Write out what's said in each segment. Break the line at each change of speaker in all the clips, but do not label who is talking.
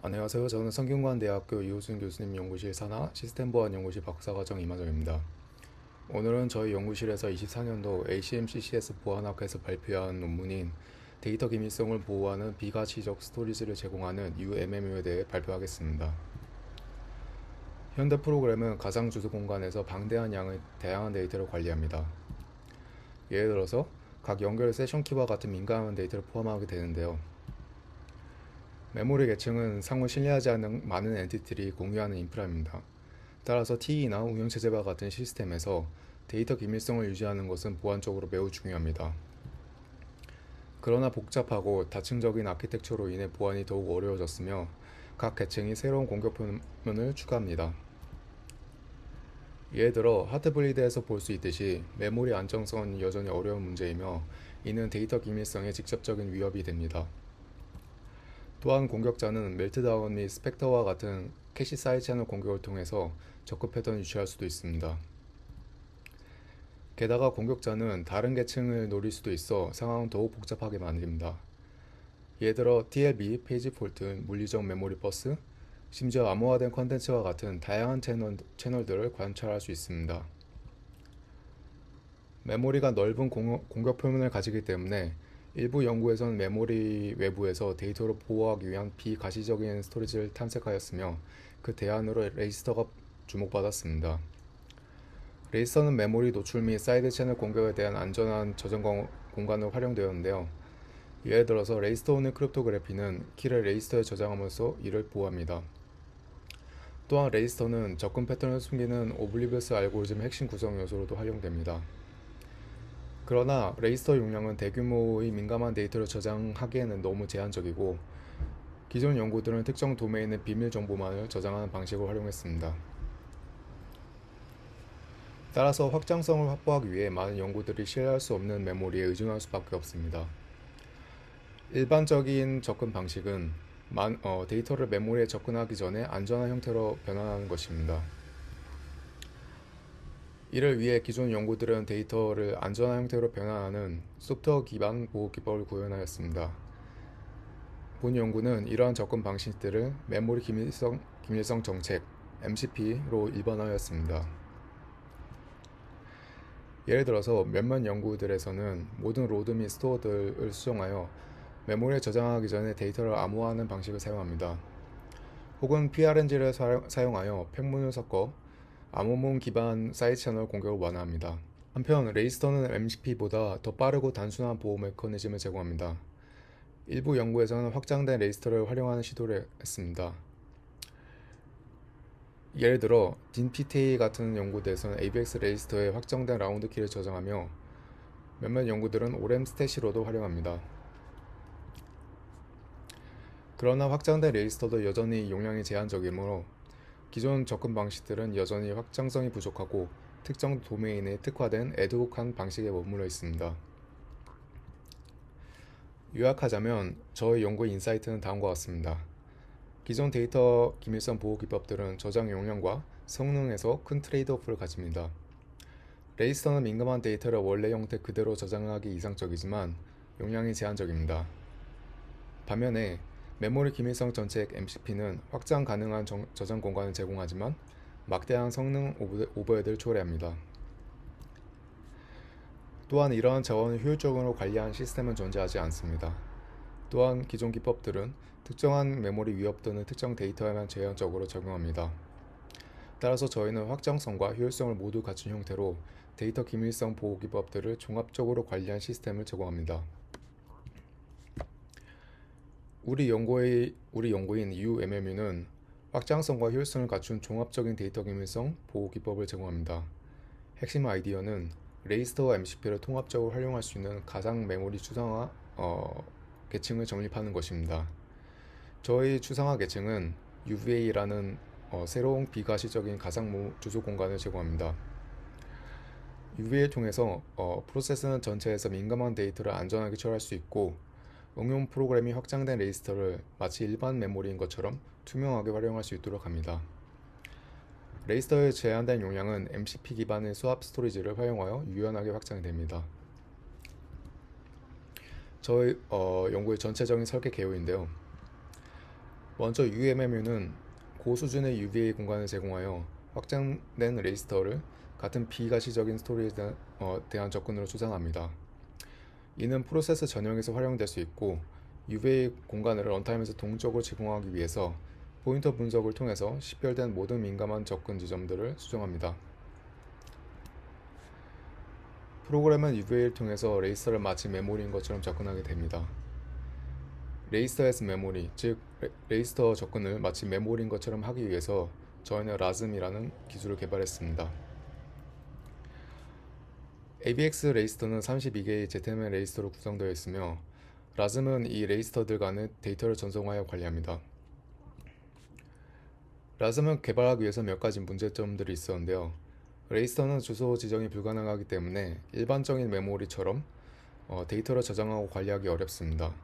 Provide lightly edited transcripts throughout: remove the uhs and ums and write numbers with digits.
안녕하세요. 저는 성균관대학교 이호순 교수님 연구실 산하 시스템보안 연구실 박사과정 이만정입니다. 오늘은 저희 연구실에서 24년도 ACM/CCS 보안학회에서 발표한 논문인 데이터 기밀성을 보호하는 비가시적 스토리지를 제공하는 UMMU에 대해 발표하겠습니다. 현대 프로그램은 가상 주소 공간에서 방대한 양의 다양한 데이터를 관리합니다. 예를 들어서 각 연결 세션 키와 같은 민감한 데이터를 포함하게 되는데요. 메모리 계층은 상호 신뢰하지 않는 많은 엔티티들이 공유하는 인프라입니다. 따라서 TE나 운영체제와 같은 시스템에서 데이터 기밀성을 유지하는 것은 보안적으로 매우 중요합니다. 그러나 복잡하고 다층적인 아키텍처로 인해 보안이 더욱 어려워졌으며 각 계층이 새로운 공격 표현을 추가합니다. 예를 들어 하드블리드에서 볼 수 있듯이 메모리 안정성은 여전히 어려운 문제이며 이는 데이터 기밀성에 직접적인 위협이 됩니다. 또한 공격자는 멜트다운 및 스펙터와 같은 캐시 사이드 채널 공격을 통해서 접근 패턴을 유추할 수도 있습니다. 게다가 공격자는 다른 계층을 노릴 수도 있어 상황을 더욱 복잡하게 만듭니다. 예를 들어 TLB, 페이지 폴트, 물리적 메모리 버스, 심지어 암호화된 컨텐츠와 같은 다양한 채널들을 관찰할 수 있습니다. 메모리가 넓은 공격 표면을 가지기 때문에 일부 연구에서는 메모리 외부에서 데이터를 보호하기 위한 비가시적인 스토리지를 탐색하였으며 그 대안으로 레이스터가 주목받았습니다. 레이스터는 메모리 노출 및 사이드 채널 공격에 대한 안전한 저장 공간으로 활용되었는데요. 예를 들어서 레이스터 오는 크립토그래피는 키를 레이스터에 저장함으로써 이를 보호합니다. 또한 레이스터는 접근 패턴을 숨기는 오블리비어스 알고리즘의 핵심 구성 요소로도 활용됩니다. 그러나 레이스터 용량은 대규모의 민감한 데이터를 저장하기에는 너무 제한적이고 기존 연구들은 특정 도메인의 비밀 정보만을 저장하는 방식을 활용했습니다. 따라서 확장성을 확보하기 위해 많은 연구들이 신뢰할 수 없는 메모리에 의존할 수밖에 없습니다. 일반적인 접근 방식은 데이터를 메모리에 접근하기 전에 안전한 형태로 변환하는 것입니다. 이를 위해 기존 연구들은 데이터를 안전한 형태로 변환하는 소프트웨어 기반 보호 기법을 구현하였습니다. 본 연구는 이러한 접근 방식들을 메모리 기밀성 정책 MCP로 일반화하였습니다. 예를 들어서 몇몇 연구들에서는 모든 로드 및 스토어들을 수정하여 메모리에 저장하기 전에 데이터를 암호화하는 방식을 사용합니다. 혹은 PRNG를 사용하여 팩문을 섞어 암호문 기반 사이드 채널 공격을 완화합니다. 한편 레이스터는 MCP보다 더 빠르고 단순한 보호 메커니즘을 제공합니다. 일부 연구에서는 확장된 레이스터를 활용하는 시도를 했습니다. 예를 들어 DinPT 같은 연구들에서는 ABX 레이스터에 확정된 라운드 키를 저장하며 몇몇 연구들은 오렘 스탯으로도 활용합니다. 그러나 확장된 레이스터도 여전히 용량이 제한적이므로 기존 접근 방식들은 여전히 확장성이 부족하고 특정 도메인에 특화된 애드혹한 방식에 머물러 있습니다. 요약하자면 저의 연구 인사이트는 다음과 같습니다. 기존 데이터 기밀성 보호 기법들은 저장 용량과 성능에서 큰 트레이드오프를 가집니다. 레이스터는 민감한 데이터를 원래 형태 그대로 저장하기 이상적이지만 용량이 제한적입니다. 반면에 메모리 기밀성 정책 MCP는 확장 가능한 저장 공간을 제공하지만 막대한 성능 오버헤드를 초래합니다. 또한 이러한 자원을 효율적으로 관리하는 시스템은 존재하지 않습니다. 또한 기존 기법들은 특정한 메모리 위협 또는 특정 데이터에만 제한적으로 적용합니다. 따라서 저희는 확장성과 효율성을 모두 갖춘 형태로 데이터 기밀성 보호 기법들을 종합적으로 관리한 시스템을 제공합니다. 우리 연구인 UMMU는 확장성과 효율성을 갖춘 종합적인 데이터 기밀성 보호 기법을 제공합니다. 핵심 아이디어는 레이스터와 MCP를 통합적으로 활용할 수 있는 가상 메모리 추상화 계층을 정립하는 것입니다. 저희 추상화 계층은 UVA라는 새로운 비가시적인 가상 주소 공간을 제공합니다. UVA를 통해서 프로세스는 전체에서 민감한 데이터를 안전하게 처리할 수 있고 응용 프로그램이 확장된 레이스터를 마치 일반 메모리인 것처럼 투명하게 활용할 수 있도록 합니다. 레이스터의 제한된 용량은 MCP 기반의 수압 스토리지를 활용하여 유연하게 확장됩니다. 저희 연구의 전체적인 설계 개요인데요. 먼저 UMMU는 고수준의 UVA 공간을 제공하여 확장된 레지스터를 같은 비가시적인 스토리에 대한 접근으로 추상합니다. 이는 프로세서 전용에서 활용될 수 있고 UVA 공간을 런타임에서 동적으로 제공하기 위해서 포인터 분석을 통해서 식별된 모든 민감한 접근 지점들을 수정합니다. 프로그램은 UVA를 통해서 레지스터를 마치 메모리인 것처럼 접근하게 됩니다. 레지스터 as 메모리, 즉 레지스터 접근을 마치 메모리인 것처럼 하기 위해서 저희는 RASM이라는 기술을 개발했습니다. AVX 레지스터는 32개의 ZML 레지스터로 구성되어 있으며 RASM은 이 레지스터들 간의 데이터를 전송하여 관리합니다. RASM을 개발하기 위해서 몇 가지 문제점들이 있었는데요. 레지스터는 주소 지정이 불가능하기 때문에 일반적인 메모리처럼 데이터를 저장하고 관리하기 어렵습니다.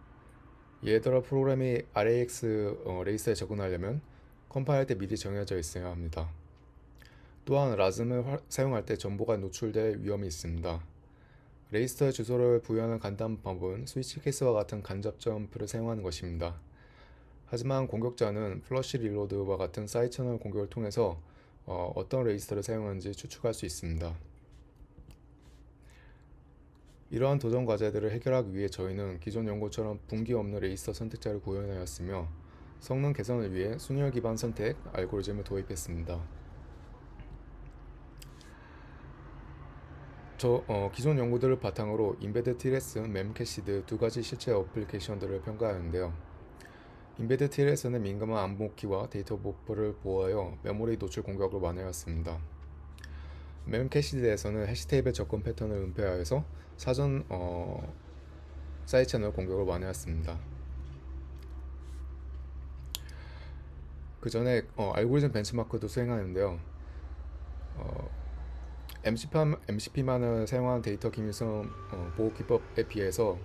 예를 들어 프로그램이 RAX 레지스터에 접근하려면 컴파일할 때 미리 정해져 있어야 합니다. 또한 RASM을 사용할 때 정보가 노출될 위험이 있습니다. 레지스터의 주소를 부여하는 간단한 방법은 스위치 케이스와 같은 간접 점프를 사용하는 것입니다. 하지만 공격자는 플러시 릴로드와 같은 사이드 채널 공격을 통해서 어떤 레지스터를 사용하는지 추측할 수 있습니다. 이러한 도전 과제들을 해결하기 위해 저희는 기존 연구처럼 분기 없는 레지스터 선택자를 구현하였으며 성능 개선을 위해 순열 기반 선택 알고리즘을 도입했습니다. 기존 연구들을 바탕으로 인베드 TLS, 멤캐시드 두 가지 실제 어플리케이션들을 평가하였는데요. 인베드 TLS는 민감한 암호키와 데이터 버퍼를 보호하여 메모리 노출 공격을 완화하였습니다. 멤캐시드에서는 해시 테이블 접근 패턴을 은폐하여서 사전 사이드 채널 공격을 완화하였습니다. 그 전에 알고리즘 벤치마크도 수행하는데요. MCP만을 사용한 데이터 기밀성 보호 기법에 비해서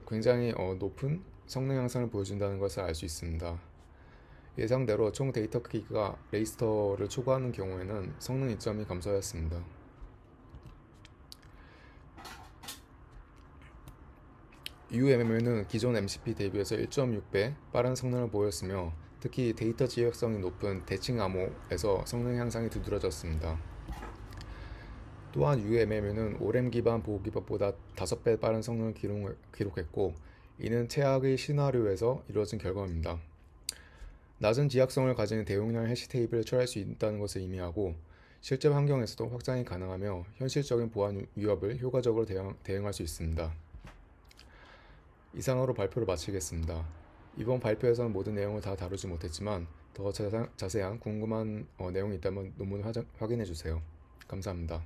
굉장히 높은 성능 향상을 보여준다는 것을 알 수 있습니다. 예상대로 총 데이터 크기가 레지스터를 초과하는 경우에는 성능 이점이 감소하였습니다. UMMU는 기존 MCP 대비해서 1.6배 빠른 성능을 보였으며 특히 데이터 지역성이 높은 대칭 암호에서 성능 향상이 두드러졌습니다. 또한 UMMU는 ORM 기반 보호 기법보다 5배 빠른 성능을 기록했고 이는 최악의 시나리오에서 이루어진 결과입니다. 낮은 지약성을 가진 대용량 해시 테이블을 처리할 수 있다는 것을 의미하고 실제 환경에서도 확장이 가능하며 현실적인 보안 위협을 효과적으로 대응할 수 있습니다. 이상으로 발표를 마치겠습니다. 이번 발표에서는 모든 내용을 다 다루지 못했지만 더 자세한 궁금한 내용이 있다면 논문을 확인해 주세요. 감사합니다.